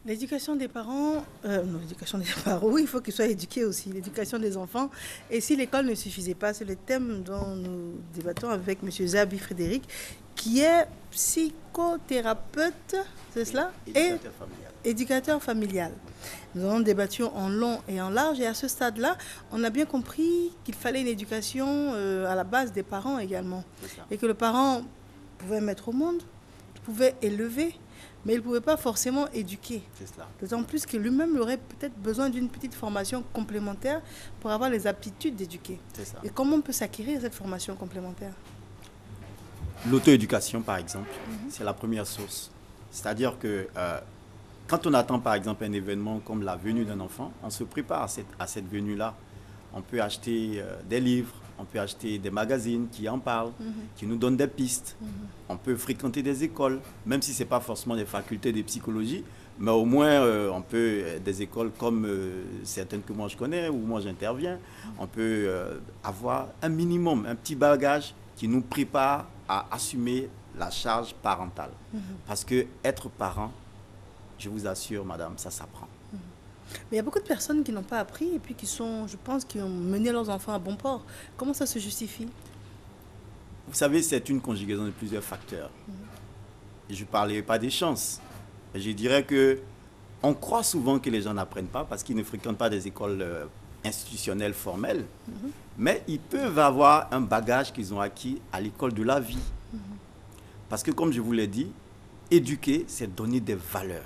L'éducation des parents, non, l'éducation des parents, oui, il faut qu'ils soient éduqués aussi, l'éducation des enfants. Et si l'école ne suffisait pas, c'est le thème dont nous débattons avec M. Zabi Frédéric, qui est psychothérapeute, c'est cela? Et Éducateur familial. éducateur familial. Nous avons débattu en long et en large, et à ce stade-là, on a bien compris qu'il fallait une éducation à la base des parents également. Et que le parent pouvait mettre au monde, pouvait élever, mais il ne pouvait pas forcément éduquer. C'est cela. D'autant plus que lui-même aurait peut-être besoin d'une petite formation complémentaire pour avoir les aptitudes d'éduquer. C'est ça. Et comment on peut s'acquérir cette formation complémentaire? L'auto-éducation, par exemple, c'est la première source. C'est-à-dire que quand on attend, par exemple, un événement comme la venue d'un enfant, on se prépare à cette venue-là. On peut acheter des livres, on peut acheter des magazines qui en parlent, qui nous donnent des pistes. On peut fréquenter des écoles, même si ce n'est pas forcément des facultés de psychologie, mais au moins on peut, des écoles comme certaines que moi je connais, où moi j'interviens, on peut avoir un minimum, un petit bagage qui nous prépare à assumer la charge parentale. Parce que être parent, je vous assure, madame, ça s'apprend. Mais il y a beaucoup de personnes qui n'ont pas appris et puis qui sont, je pense, qui ont mené leurs enfants à bon port. Comment ça se justifie? Vous savez, c'est une conjugaison de plusieurs facteurs. Et je ne parlerai pas des chances. Je dirais que on croit souvent que les gens n'apprennent pas parce qu'ils ne fréquentent pas des écoles institutionnelles formelles. Mais ils peuvent avoir un bagage qu'ils ont acquis à l'école de la vie. Parce que, comme je vous l'ai dit, éduquer, c'est donner des valeurs.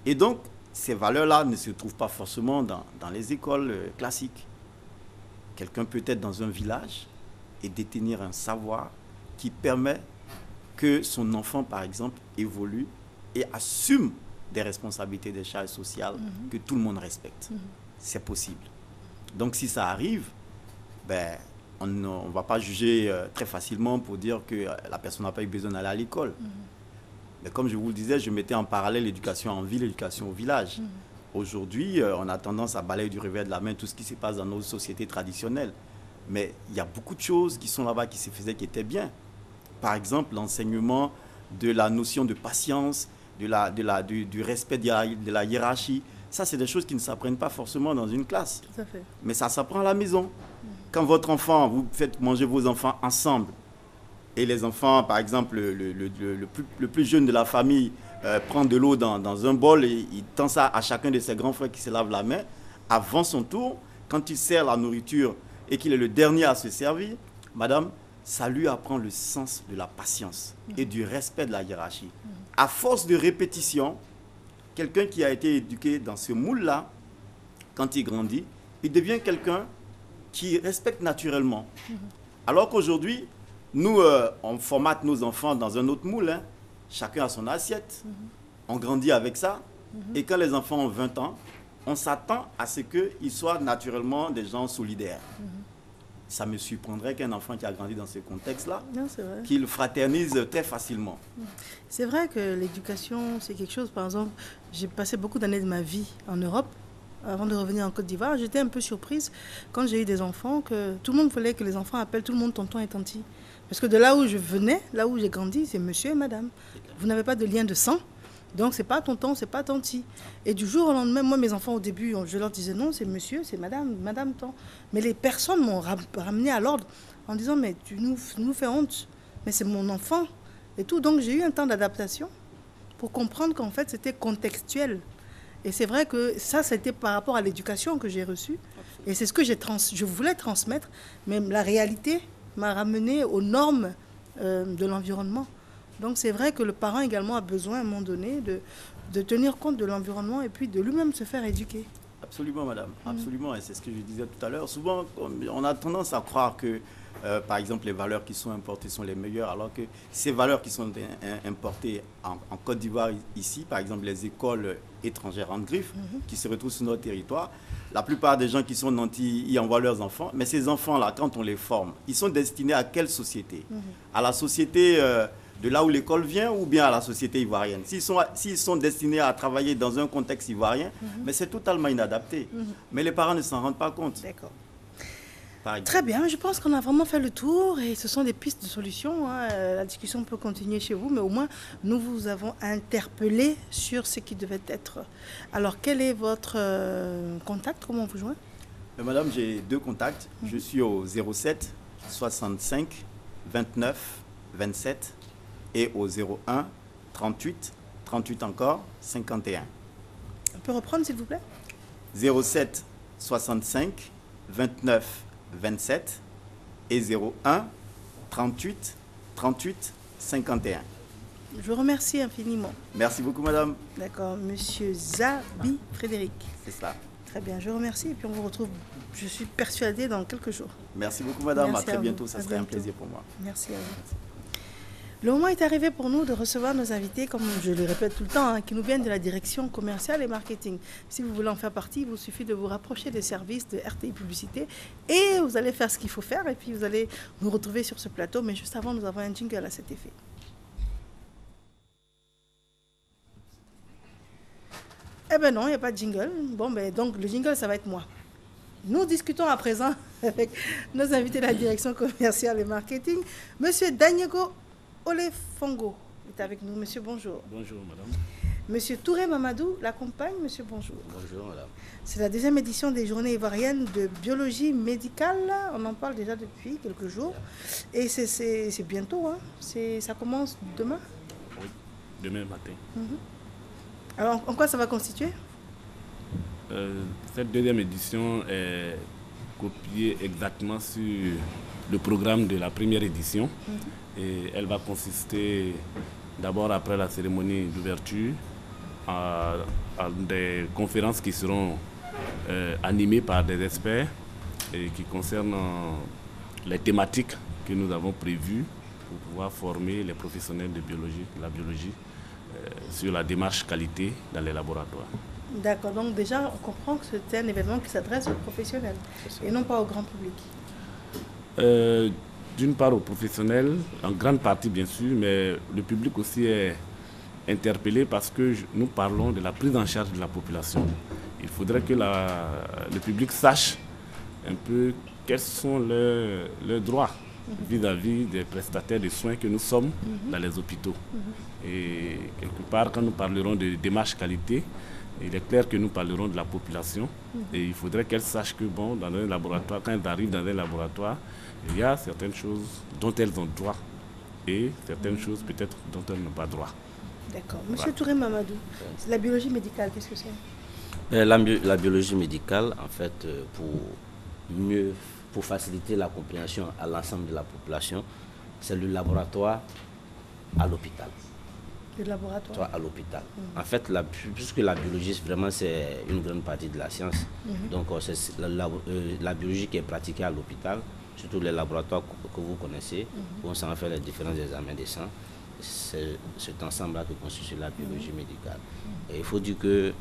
Et donc, ces valeurs-là ne se trouvent pas forcément dans les écoles classiques. Quelqu'un peut être dans un village et détenir un savoir qui permet que son enfant, par exemple, évolue et assume des responsabilités, des charges sociales que tout le monde respecte. C'est possible. Donc, si ça arrive, ben, on ne va pas juger très facilement pour dire que la personne n'a pas eu besoin d'aller à l'école. Mais comme je vous le disais, je mettais en parallèle l'éducation en ville et l'éducation au village. Aujourd'hui, on a tendance à balayer du revers de la main tout ce qui se passe dans nos sociétés traditionnelles. Mais il y a beaucoup de choses qui sont là-bas, qui se faisaient, qui étaient bien. Par exemple, l'enseignement de la notion de patience, du respect de la hiérarchie. Ça, c'est des choses qui ne s'apprennent pas forcément dans une classe. Tout à fait. Mais ça s'apprend à la maison. Quand votre enfant, vous faites manger vos enfants ensemble, et les enfants, par exemple, le plus jeune de la famille prend de l'eau dans un bol et il tend ça à chacun de ses grands frères qui se lave la main, avant son tour, quand il sert la nourriture et qu'il est le dernier à se servir, madame, ça lui apprend le sens de la patience et du respect de la hiérarchie. À force de répétition, quelqu'un qui a été éduqué dans ce moule-là, quand il grandit, il devient quelqu'un qui respecte naturellement. Alors qu'aujourd'hui, nous, on formate nos enfants dans un autre moule. Chacun a son assiette. On grandit avec ça. Et quand les enfants ont 20 ans, on s'attend à ce qu'ils soient naturellement des gens solidaires. Ça me surprendrait qu'un enfant qui a grandi dans ce contexte-là, qu'il fraternise très facilement. C'est vrai que l'éducation, c'est quelque chose, par exemple, j'ai passé beaucoup d'années de ma vie en Europe. Avant de revenir en Côte d'Ivoire, j'étais un peu surprise quand j'ai eu des enfants, que tout le monde voulait que les enfants appellent tout le monde tonton et tanti. Parce que de là où je venais, là où j'ai grandi, c'est monsieur et madame. Vous n'avez pas de lien de sang, donc c'est pas tonton, c'est pas tanti. Et du jour au lendemain, moi mes enfants au début, je leur disais non, c'est monsieur, c'est madame, madame tant. Mais les personnes m'ont ramené à l'ordre en disant mais tu nous fais honte, mais c'est mon enfant et tout. Donc j'ai eu un temps d'adaptation pour comprendre qu'en fait c'était contextuel. Et c'est vrai que ça, c'était par rapport à l'éducation que j'ai reçue. Et c'est ce que je voulais transmettre. Mais la réalité m'a ramené aux normes de l'environnement. Donc c'est vrai que le parent également a besoin à un moment donné de tenir compte de l'environnement et puis de lui-même se faire éduquer. Absolument, madame. Absolument. Et c'est ce que je disais tout à l'heure. Souvent, on a tendance à croire que, par exemple, les valeurs qui sont importées sont les meilleures, alors que ces valeurs qui sont importées en Côte d'Ivoire, ici, par exemple, les écoles étrangères en griffe, qui se retrouvent sur notre territoire, la plupart des gens qui sont nantis y envoient leurs enfants. Mais ces enfants-là, quand on les forme, ils sont destinés à quelle société? À la société de là où l'école vient ou bien à la société ivoirienne? S'ils sont destinés à travailler dans un contexte ivoirien, mais c'est totalement inadapté. Mais les parents ne s'en rendent pas compte. D'accord. par exemple. Très bien, je pense qu'on a vraiment fait le tour et ce sont des pistes de solutions, hein. La discussion peut continuer chez vous, mais au moins nous vous avons interpellé sur ce qui devait être. Alors quel est votre contact? Comment on vous joint? Madame, j'ai 2 contacts. Je suis au 07 65 29 27 et au 01 38 38 encore 51. On peut reprendre s'il vous plaît? 07 65 29 27 et 01 38 38 51. Je vous remercie infiniment. Merci beaucoup, madame. D'accord, monsieur Zabi Frédéric. C'est ça. Très bien, je vous remercie et puis on vous retrouve, je suis persuadée, dans quelques jours. Merci beaucoup, madame. Merci à très à bientôt. vous. Ça À serait un bientôt. plaisir pour moi. Merci à vous. Le moment est arrivé pour nous de recevoir nos invités, comme je le répète tout le temps, hein, qui nous viennent de la direction commerciale et marketing. Si vous voulez en faire partie, il vous suffit de vous rapprocher des services de RTI Publicité et vous allez faire ce qu'il faut faire et puis vous allez nous retrouver sur ce plateau. Mais juste avant, nous avons un jingle à cet effet. Eh ben non, il n'y a pas de jingle. Bon, ben donc le jingle, ça va être moi. Nous discutons à présent avec nos invités de la direction commerciale et marketing. Monsieur Danyego Olefongo est avec nous. Monsieur, bonjour. Bonjour, madame. Monsieur Touré Mamadou l'accompagne. Monsieur, bonjour. Bonjour, madame. C'est la 2e édition des Journées ivoiriennes de biologie médicale. On en parle déjà depuis quelques jours. Et c'est bientôt. Hein. Ça commence demain. Oui, demain matin. Alors, en quoi ça va constituer? Cette 2e édition est copiée exactement sur le programme de la 1re édition. Et elle va consister d'abord, après la cérémonie d'ouverture, à des conférences qui seront animées par des experts et qui concernent les thématiques que nous avons prévues pour pouvoir former les professionnels de biologie, la biologie, sur la démarche qualité dans les laboratoires. D'accord, donc déjà on comprend que c'est un événement qui s'adresse aux professionnels et non pas au grand public. D'une part aux professionnels, en grande partie bien sûr, mais le public aussi est interpellé parce que nous parlons de la prise en charge de la population. Il faudrait que le public sache un peu quels sont leurs droits vis-à-vis des prestataires de soins que nous sommes dans les hôpitaux. Et quelque part, quand nous parlerons de démarche qualité, il est clair que nous parlerons de la population et il faudrait qu'elle sache que bon, dans un laboratoire, quand elles arrivent dans un laboratoire, il y a certaines choses dont elles ont droit et certaines choses peut-être dont elles n'ont pas droit. D'accord. Monsieur Touré Mamadou, la biologie médicale, qu'est-ce que c'est? La biologie médicale, en fait, pour faciliter la compréhension à l'ensemble de la population, c'est le laboratoire à l'hôpital. Le laboratoire à l'hôpital. En fait, puisque la biologie, vraiment, c'est une grande partie de la science. Donc, c'est la biologie qui est pratiquée à l'hôpital, surtout les laboratoires que vous connaissez, où on s'en fait les différents examens de sang. C'est cet ensemble-là que constitue la biologie médicale. Et il faut dire que,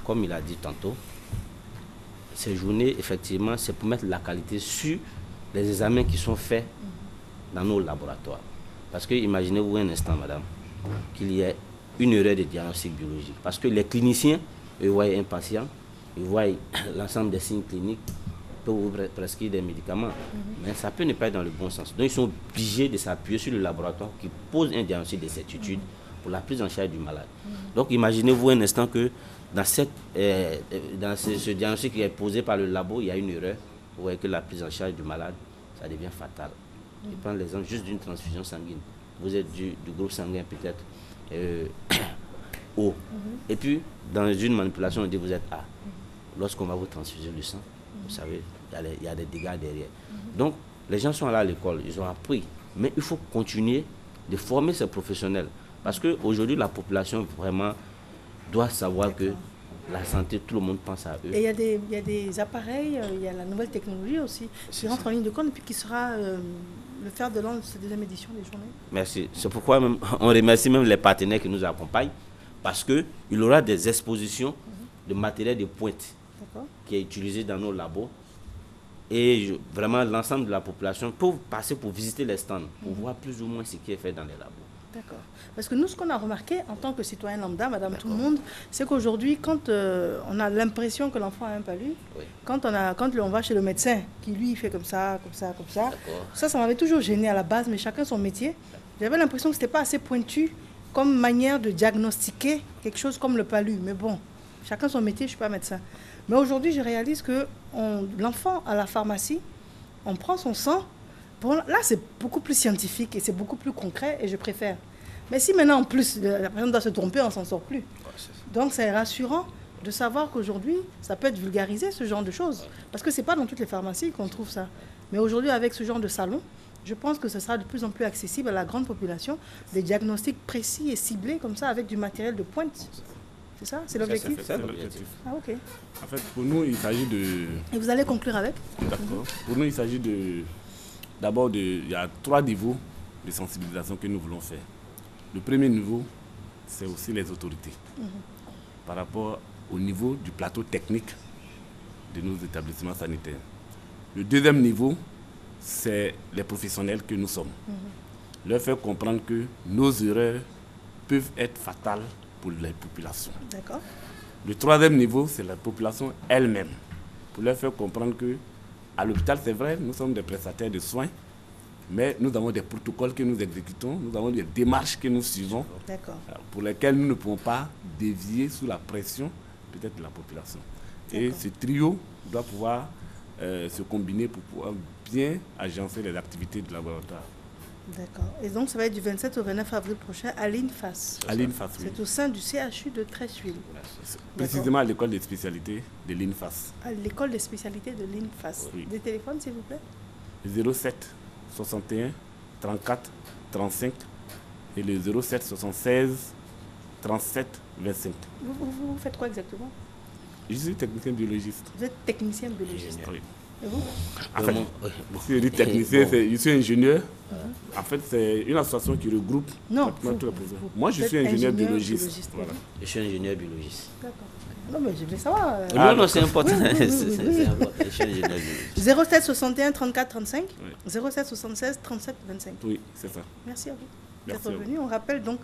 comme il a dit tantôt, ces journées, effectivement, c'est pour mettre la qualité sur les examens qui sont faits dans nos laboratoires. Parce que, imaginez-vous un instant, madame, qu'il y ait une erreur de diagnostic biologique. Parce que les cliniciens, ils voient un patient, ils voient l'ensemble des signes cliniques, peuvent vous prescrire des médicaments, mais ça peut ne pas être dans le bon sens. Donc ils sont obligés de s'appuyer sur le laboratoire qui pose un diagnostic de certitude pour la prise en charge du malade. Donc imaginez-vous un instant que dans ce diagnostic qui est posé par le labo, il y a une erreur, vous voyez que la prise en charge du malade, ça devient fatal. Je prends l'exemple juste d'une transfusion sanguine. Vous êtes du groupe sanguin peut-être O. Et puis, dans une manipulation, on dit vous êtes A. Lorsqu'on va vous transfuser le sang, vous savez, il y a des dégâts derrière. Donc, les gens sont allés à l'école, ils ont appris. Mais il faut continuer de former ces professionnels. Parce qu'aujourd'hui, la population vraiment doit savoir que la santé, tout le monde pense à eux. Et il y a des appareils, il y a la nouvelle technologie aussi qui rentre en ligne de compte et puis qui sera le fer de lance de cette 2e édition des journées. Merci. C'est pourquoi on remercie même les partenaires qui nous accompagnent parce qu'il y aura des expositions de matériel de pointe qui est utilisé dans nos labos. Et vraiment, l'ensemble de la population peut passer pour visiter les stands, pour voir plus ou moins ce qui est fait dans les labos. D'accord. Parce que nous, ce qu'on a remarqué en tant que citoyen lambda, madame tout le monde, c'est qu'aujourd'hui, quand on a l'impression que l'enfant a un palu, Oui. quand on va chez le médecin, qui lui fait comme ça, D'accord. ça m'avait toujours gêné à la base, mais chacun son métier. J'avais l'impression que ce n'était pas assez pointu comme manière de diagnostiquer quelque chose comme le palu. Mais bon, chacun son métier, je ne suis pas médecin. Mais aujourd'hui, je réalise que l'enfant à la pharmacie, on prend son sang. Bon, là, c'est beaucoup plus scientifique et c'est beaucoup plus concret et je préfère. Mais si maintenant, en plus, la personne doit se tromper, on ne s'en sort plus. Donc, c'est rassurant de savoir qu'aujourd'hui, ça peut être vulgarisé, ce genre de choses. Parce que ce n'est pas dans toutes les pharmacies qu'on trouve ça. Mais aujourd'hui, avec ce genre de salon, je pense que ce sera de plus en plus accessible à la grande population, des diagnostics précis et ciblés comme ça, avec du matériel de pointe. C'est ça? C'est l'objectif? C'est l'objectif. Ah, ok. En fait, pour nous, il s'agit de... Et vous allez conclure avec? D'accord. Pour nous, il s'agit de... D'abord, il y a 3 niveaux de sensibilisation que nous voulons faire. Le premier niveau, c'est aussi les autorités. Par rapport au niveau du plateau technique de nos établissements sanitaires. Le deuxième niveau, c'est les professionnels que nous sommes. Leur faire comprendre que nos erreurs peuvent être fatales pour les populations. D'accord. Le troisième niveau, c'est la population elle-même. Pour leur faire comprendre que à l'hôpital, c'est vrai, nous sommes des prestataires de soins, mais nous avons des protocoles que nous exécutons, nous avons des démarches que nous suivons, pour lesquelles nous ne pouvons pas dévier sous la pression peut-être de la population. Et ce trio doit pouvoir se combiner pour pouvoir bien agencer les activités du laboratoire. D'accord. Et donc, ça va être du 27 au 29 avril prochain à l'INFAS. À l'INFAS, oui. C'est au sein du CHU de Treichville. Précisément à l'école des spécialités de l'INFAS. À l'école des spécialités de l'INFAS. Oui. Des téléphones, s'il vous plaît? 07 61 34 35 et le 07 76 37 25. Vous faites quoi exactement? Je suis technicien biologiste. Vous êtes technicien biologiste. Oui. Et vous? En fait, si je dis technicien, je suis ingénieur. En fait, c'est une association qui regroupe pratiquement tous les professeurs. Moi, je suis ingénieur biologiste. Voilà. Je suis ingénieur biologiste. D'accord. Non, mais je voulais savoir. Non, c'est important. C'est important. Je suis ingénieur biologiste. 07 61 34 35 07 76 37 25. Oui, c'est ça. Merci à vous Merci d'être venu. On rappelle donc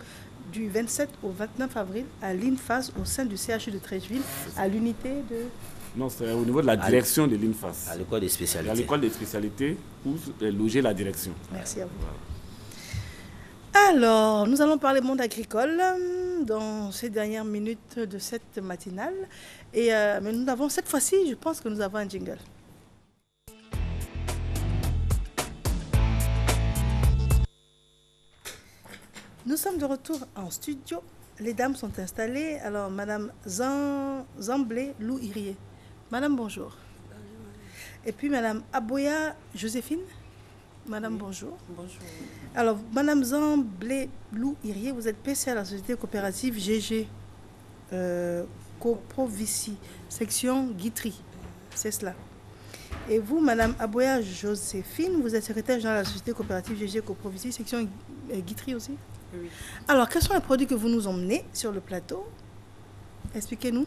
du 27 au 29 avril à l'INFAS au sein du CHU de Treichville, à l'unité de... Non, c'est au niveau de la direction de l'INFAS. À l'école des spécialités. À l'école des spécialités où est logée la direction. Merci à vous. Voilà. Alors, nous allons parler monde agricole dans ces dernières minutes de cette matinale. Mais nous avons cette fois-ci, je pense que nous avons un jingle. Nous sommes de retour en studio. Les dames sont installées. Alors, Madame Zamblé Lou-Irié. Madame, bonjour. Et puis, Madame Aboya Joséphine. Madame, bonjour. Bonjour. Alors, Madame Zamblé Lou-Irié, vous êtes PC à la société coopérative GG Coprovici, section Guitry. C'est cela. Et vous, Madame Aboya Joséphine, vous êtes secrétaire générale de la société coopérative GG Coprovici, section Guitry aussi? Oui. Alors, quels sont les produits que vous nous emmenez sur le plateau? Expliquez-nous.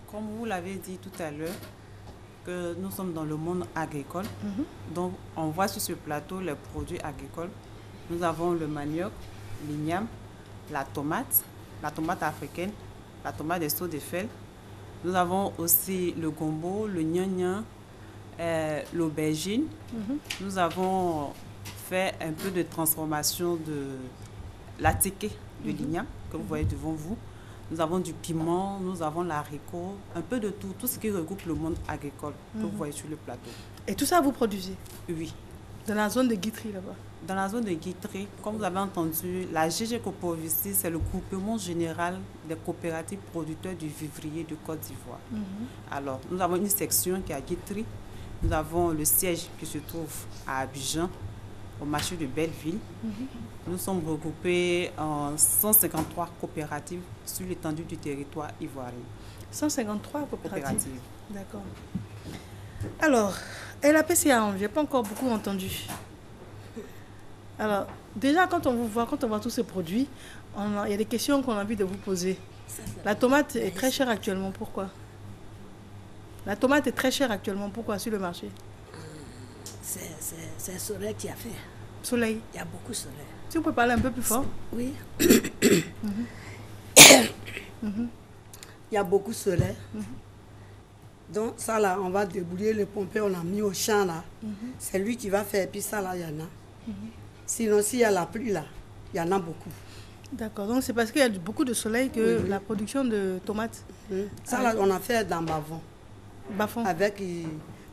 Comme vous l'avez dit tout à l'heure, que nous sommes dans le monde agricole. Donc, on voit sur ce plateau les produits agricoles. Nous avons le manioc, l'igname, la tomate africaine, la tomate des sauts de fel. Nous avons aussi le gombo, le gnagnan, l'aubergine. Nous avons fait un peu de transformation de la tiquée de l'igname que vous voyez devant vous. Nous avons du piment, nous avons l'haricot, un peu de tout ce qui regroupe le monde agricole que vous voyez sur le plateau. Et tout ça, vous produisez? Oui. Dans la zone de Guitry, là-bas? Dans la zone de Guitry, comme vous avez entendu, la GG Coprovici, c'est le groupement général des coopératives producteurs du vivrier de Côte d'Ivoire. Alors, nous avons une section qui est à Guitry. Nous avons le siège qui se trouve à Abidjan, au marché de Belleville. Nous sommes regroupés en 153 coopératives sur l'étendue du territoire ivoirien. 153 coopératives. D'accord. Alors, et la PCA, je n'ai pas encore beaucoup entendu. Alors, déjà, quand on vous voit, quand on voit tous ces produits, il y a des questions qu'on a envie de vous poser. La tomate est très chère actuellement, pourquoi? La tomate est très chère actuellement, pourquoi sur le marché? C'est le soleil qui a fait. Soleil? Il y a beaucoup de soleil. Si vous pouvez parler un peu plus fort. Oui. Il y a beaucoup de soleil. Donc ça là, on va débrouiller le pompier, on l'a mis au champ là. C'est lui qui va faire, et puis ça là, il y en a. Sinon, s'il y a la pluie là, il y en a beaucoup. D'accord, donc c'est parce qu'il y a beaucoup de soleil que la production de tomates... Ça là, on a fait dans Bavon. Bafon. Avec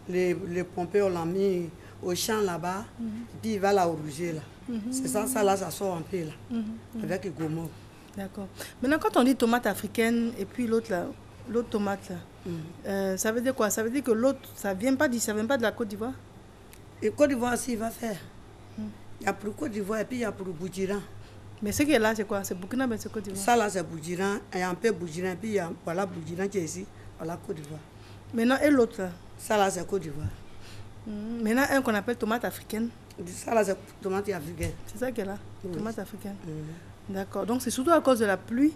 les pompiers, on l'a mis au champ là-bas, et puis il va là au rouger là. C'est ça, ça là, ça sort un peu là, avec le gomo. D'accord. Maintenant, quand on dit tomate africaine et puis l'autre là, l'autre tomate là, ça veut dire quoi? Ça veut dire que l'autre, ça vient pas de la Côte d'Ivoire? Et Côte d'Ivoire aussi, il va faire. Il y a pour Côte d'Ivoire et puis il y a pour Boudjiran. Mais ce qui est là, c'est quoi? C'est Burkina, mais c'est Côte d'Ivoire? Ça là, c'est Boudjiran, et un peu Boudjiran, et puis il y a voilà Boudjiran qui est ici, voilà Côte d'Ivoire. Maintenant, et l'autre là? Ça là, c'est Côte d'Ivoire. Maintenant, un qu'on appelle tomate africaine. Ça là, c'est tomate africaine. C'est ça qui est là, tomate africaine. Mm. D'accord. Donc, c'est surtout à cause de la pluie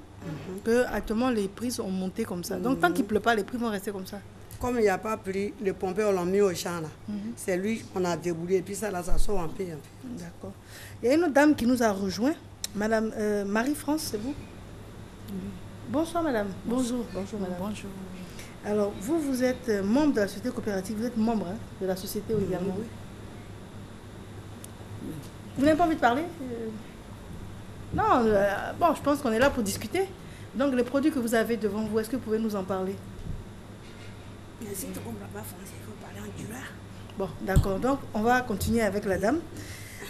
que actuellement les prix ont monté comme ça. Donc, tant qu'il ne pleut pas, les prix vont rester comme ça. Comme il n'y a pas pris, le pompeur, on l'a mis au champ là. C'est lui qu'on a déboulé, et puis ça là, ça sort un peu. D'accord. Il y a une autre dame qui nous a rejoint, Madame Marie-France, c'est vous? Bonsoir, Madame. Bonjour. Bonjour, Madame. Bonjour. Alors, vous êtes membre de la société coopérative, vous êtes membre de la société également. Oui. Vous n'avez pas envie de parler? Non, bon, je pense qu'on est là pour discuter. Donc, les produits que vous avez devant vous, est-ce que vous pouvez nous en parler? Mais si tu ne comprends pas français, il faut parler en Jura. Bon, d'accord. Donc, on va continuer avec la dame.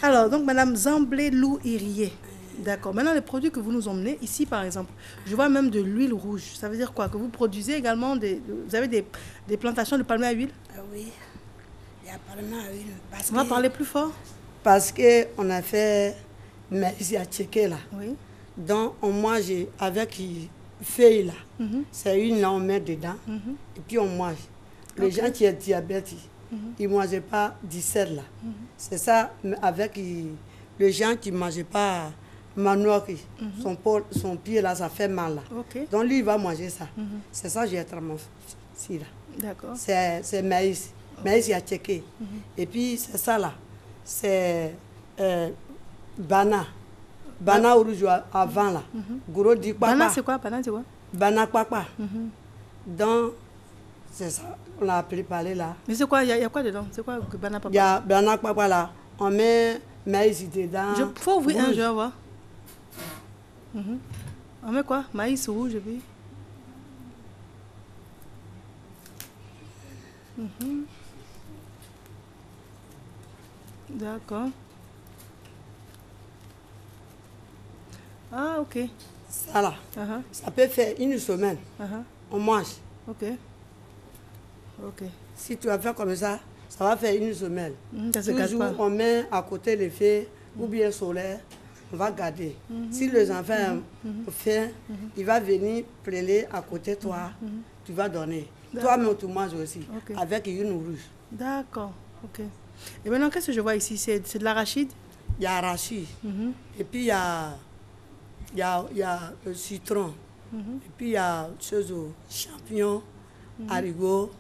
Alors, donc, Madame Zamblé Lou Irié. D'accord. Maintenant, les produits que vous nous emmenez, ici, par exemple, je vois même de l'huile rouge. Ça veut dire quoi? Que vous produisez également vous avez des plantations de palmiers à huile? Oui, il y a palmiers à huile. On va parler plus fort? Parce qu'on a fait maïs à checker là. Oui. Donc, on mange avec feuille là. C'est une là, on met dedans. Et puis, on mange. Les gens qui ont diabète, ils ne mangeaient pas 17 là. C'est ça, avec les gens qui ne mangeaient pas manioc, son pied là, ça fait mal là. Donc, lui, il va manger ça. C'est ça que j'ai transformé ici là. D'accord. C'est maïs. Maïs à checker. Et puis, c'est ça là. C'est Bana. Bana rouge avant là. Gros dit papa. Bana c'est quoi? Bana c'est quoi? Bana papa. Donc, c'est ça, on a préparé là. Mais c'est quoi? Il y a quoi dedans? C'est quoi Bana papa? Il y a Bana papa là. On met maïs dedans. Il faut ouvrir un, je vais voir. On met quoi? Maïs rouge, et puis... D'accord. Ah, ok. Ça là, ça peut faire une semaine. On mange. Ok. Ok. Si tu vas faire comme ça, ça va faire une semaine. Ça se gâche pas. On met à côté les feux ou bien solaire, on va garder. Si les enfants ont faim, il va venir plaider à côté de toi, tu vas donner. Toi-même, tu manges aussi, avec une rouge. D'accord. Ok. Et maintenant, qu'est-ce que je vois ici? C'est de l'arachide? Il y a arachide. Et puis, il y a le citron. Et puis, il y a champignons, haricots,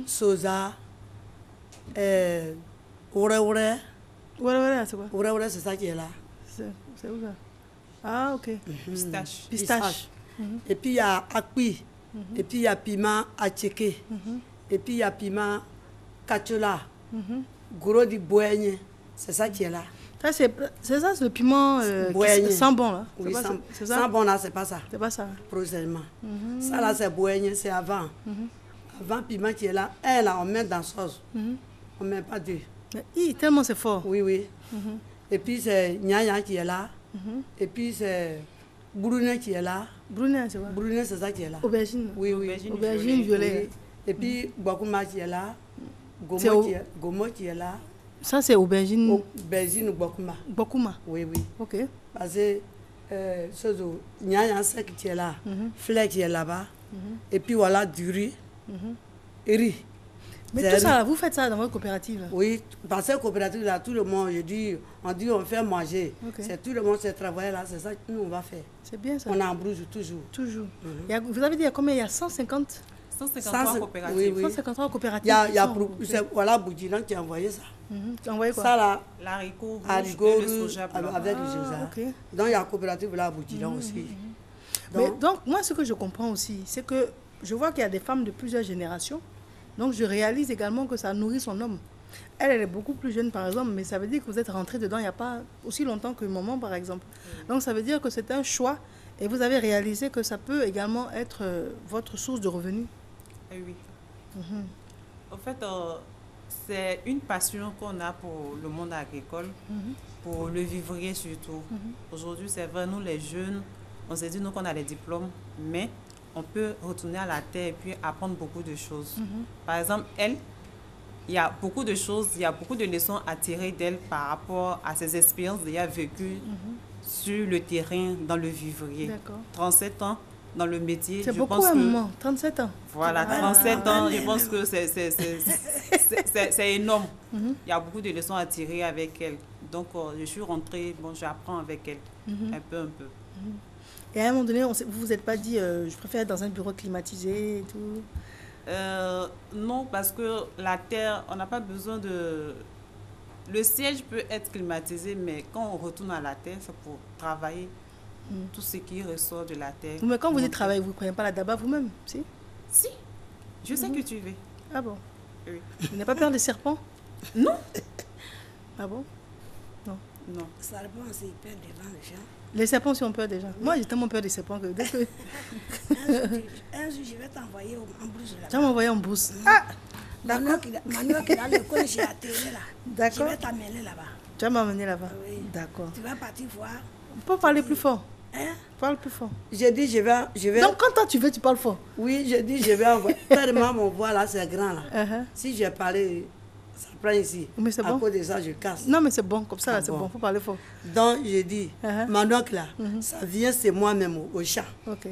soja, ouré. Ouré, c'est quoi? Ouré, c'est ça qui est là. C'est où ça? Ah, ok. Pistache. Pistache. Et puis, il y a akpi. Et puis, il y a piment attiqué. Et puis, il y a piment cachola. Gros du boigne. C'est ça qui est là. Ça, c'est ça, c'est le piment qui sent bon, là? Oui, c'est ça? Sans bon, là, c'est pas ça. C'est pas ça? Procédement. Ça, là, c'est boigne, c'est avant. Avant, piment qui est là, là, on met dans la sauce. On ne met pas deux. Mais tellement c'est fort. Oui, oui. Et puis, c'est Nyanya qui est là. Et puis, c'est Brunet qui est là. Brunet, c'est quoi? Brunet, c'est ça qui est là. Aubergine. Oui, oui. Aubergine violet. Et puis, Bokouma qui est là. Gomo qui est là. Ça, c'est aubergine. Aubergine ou Bokouma. Bokouma. Oui, oui. Ok. Parce que, Nyanya sec qui est là. Fleur qui est là-bas. Et puis, voilà, du riz. Riz. Mais tout ça, vous faites ça dans votre coopérative là? Oui, dans cette coopérative là, tout le monde, on fait manger. C'est tout le monde qui travaille là, c'est ça que nous on va faire. C'est bien ça. On embrouille toujours. Toujours. Vous avez dit combien? Il y a 150 153 coopératives. Oui, oui. 153 coopératives. Voilà, Boudilan qui a envoyé ça. Tu as envoyé quoi? Ça là, L'haricot haricot rouge et le rouge soja blanc. avec le soja. Ok. Donc il y a la coopérative là à Boudilan aussi. Mais donc, moi, ce que je comprends aussi, c'est que je vois qu'il y a des femmes de plusieurs générations. Donc, je réalise également que ça nourrit son homme. Elle est beaucoup plus jeune, par exemple, mais ça veut dire que vous êtes rentré dedans il n'y a pas aussi longtemps que maman, par exemple. Donc, ça veut dire que c'est un choix et vous avez réalisé que ça peut également être votre source de revenus. Eh oui. En fait, c'est une passion qu'on a pour le monde agricole, pour le vivrier surtout. Aujourd'hui, c'est vrai, nous les jeunes, on s'est dit nous qu'on a les diplômes, mais on peut retourner à la terre et puis apprendre beaucoup de choses. Par exemple, elle, il y a beaucoup de choses, il y a beaucoup de leçons à tirer d'elle par rapport à ses expériences déjà vécues sur le terrain, dans le vivrier. 37 ans dans le métier. C'est beaucoup à un moment, 37 ans. Voilà, 37 ans, je pense que c'est énorme. Il y a beaucoup de leçons à tirer avec elle. Donc, je suis rentrée, bon, j'apprends avec elle, un peu. Et à un moment donné, vous vous êtes pas dit, je préfère être dans un bureau climatisé et tout? Non, parce que la terre, on n'a pas besoin de... Le siège peut être climatisé, mais quand on retourne à la terre, c'est pour travailler tout ce qui ressort de la terre. Mais quand vous dites travail, vous ne prenez pas la daba vous-même, si? Si, je sais que tu veux. Ah bon? Oui. Vous n'avez pas peur des serpents? Non. Ah bon? Non. Non. Ça dépend s'ils peur devant les gens. Les serpents aussi ont peur déjà. Moi, j'ai tellement peur des serpents que dès que... Un jour, je vais t'envoyer en brousse là-bas. Tu vas m'envoyer en brousse. Ah! D'accord. Manuel qui est dans l'école, j'ai atterri là. D'accord. Je vais t'amener là-bas. Tu vas m'amener là-bas? Oui. D'accord. Tu vas partir voir. On peut parler plus fort. Hein? Parle plus fort. J'ai dit, je vais... Donc, quand toi tu veux, tu parles fort. Oui, j'ai dit, je vais envoyer. Tellement mon voix là, c'est grand là. Uh-huh. Si j'ai parlé, ça prend ici. Mais c'est bon. À cause de ça, je casse. Non, mais c'est bon. Comme ça, là, Ah c'est bon. bon. Il faut parler fort. Donc, j'ai dit, Uh-huh. mon oncle là, ça vient, c'est moi-même au champ. OK.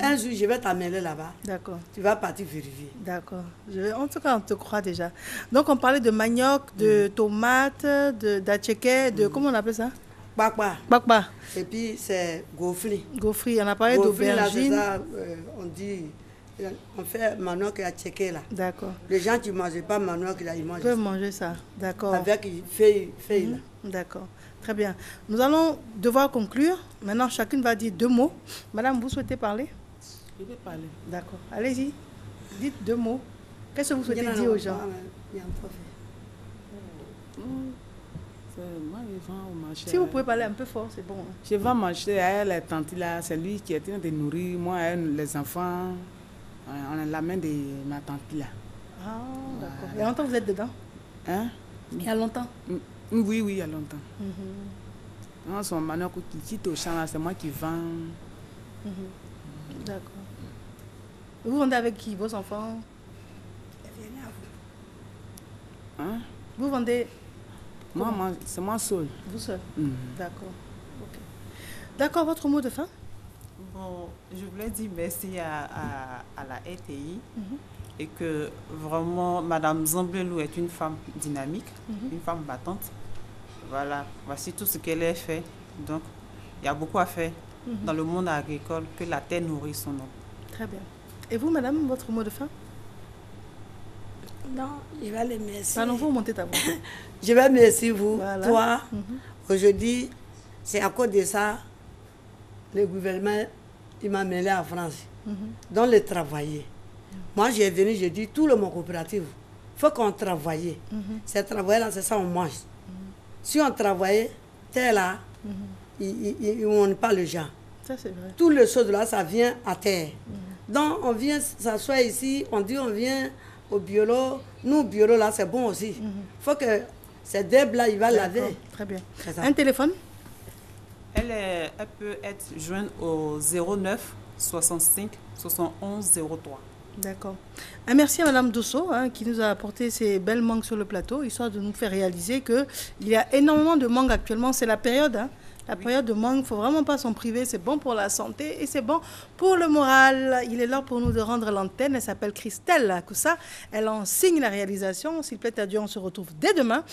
Un jour, je vais t'amener là-bas. D'accord. Tu vas partir vérifier. D'accord. En tout cas, on te croit déjà. Donc, on parlait de manioc, de tomates, d'atchéké, de... Comment on appelle ça? Bakba. Bakba. Et puis, c'est gaufri. Gaufri. On a parlé Gaufri, là, c'est d'aubergine. ça, on dit, on fait manioc et atchéké là. D'accord. Les gens qui ne mangent pas manioc là, ils mangent Ils peuvent manger ça. D'accord. avec feuille là. D'accord. Très bien. Nous allons devoir conclure. Maintenant, chacune va dire 2 mots. Madame, vous souhaitez parler? Je vais parler. D'accord. Allez-y. Dites 2 mots. Qu'est-ce que vous souhaitez dire aux gens? Moi, je vends au marché. Si vous pouvez parler un peu fort, c'est bon. Hein. Je vais marcher à la tante là, c'est lui qui est en train de nourrir moi et les enfants. On a la main de ma tante là. Ah, d'accord. Il y a longtemps que vous êtes dedans? Hein? Il y a longtemps? Oui, il y a longtemps. Non, son manioc qui quitte au champ là, c'est moi qui vends. D'accord. Vous vendez avec qui? Vos enfants? Hein? Vous vendez Moi, c'est moi seul. vous seul? D'accord. Ok. D'accord, votre mot de fin? Bon, je voulais dire merci à la RTI et que vraiment, Madame Zamblelou est une femme dynamique, une femme battante. Voilà, voici tout ce qu'elle a fait. Donc, il y a beaucoup à faire dans le monde agricole, que la terre nourrit son homme. Très bien. Et vous, madame, votre mot de fin? Non, je vais les remercier. Pardon, vous montez ta voix. Je vais remercier vous. Voilà. Toi, aujourd'hui, c'est à cause de ça, le gouvernement, il m'a mêlé en France. Donc, le travailler. Moi, j'ai venu, j'ai dit, tout le monde coopératif, il faut qu'on travaille. C'est travailler là, c'est ça, on mange. Si on travaillait, terre là, on n'est pas le gens. Ça, c'est vrai. Tout le chose là, ça vient à terre. Donc, on vient s'asseoir ici, on dit, on vient au bureau. Nous, au bureau là, c'est bon aussi. Il faut que ces débs là, il va laver. Très bien. C'est ça. Un téléphone? Elle peut être jointe au 09 65 71 03. D'accord. Un merci à Madame Dosso qui nous a apporté ces belles mangues sur le plateau, histoire de nous faire réaliser qu'il y a énormément de mangues actuellement. C'est la période, la période de mangue. Il ne faut vraiment pas s'en priver. C'est bon pour la santé et c'est bon pour le moral. Il est l'heure pour nous de rendre l'antenne. Elle s'appelle Christelle Koussa. Elle en signe la réalisation. S'il plaît à Dieu, on se retrouve dès demain.